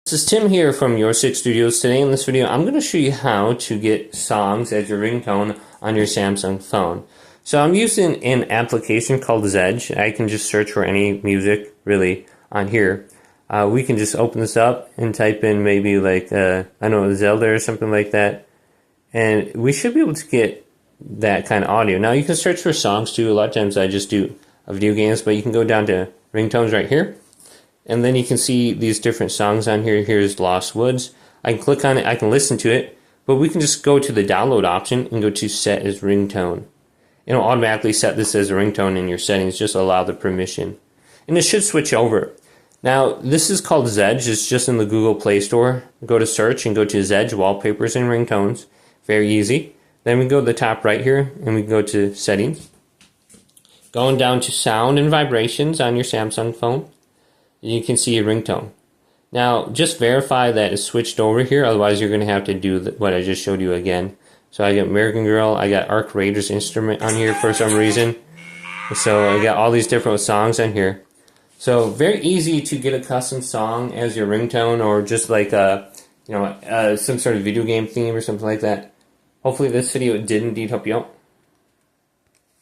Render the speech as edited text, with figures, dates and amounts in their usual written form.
This is Tim here from YourSixStudios. Today in this video, I'm going to show you how to get songs as your ringtone on your Samsung phone. So I'm using an application called Zedge. I can just search for any music really on here. We can just open this up and type in maybe like, I don't know, Zelda or something like that. And we should be able to get that kind of audio. Now you can search for songs too. A lot of times I just do video games, but you can go down to ringtones right here. And then you can see these different songs on here. Here's Lost Woods. I can click on it, I can listen to it, but we can just go to the download option and go to set as ringtone. It'll automatically set this as a ringtone in your settings, just allow the permission. And it should switch over. Now, this is called Zedge. It's just in the Google Play Store. Go to search and go to Zedge Wallpapers and Ringtones. Very easy. Then we go to the top right here and we go to settings. Going down to sound and vibrations on your Samsung phone. You can see a ringtone. Now, just verify that it's switched over here, otherwise you're going to have to do what I just showed you again. So I got American Girl, I got Arc Raiders instrument on here for some reason. So I got all these different songs on here. So very easy to get a custom song as your ringtone, or just like some sort of video game theme or something like that. Hopefully this video did indeed help you out.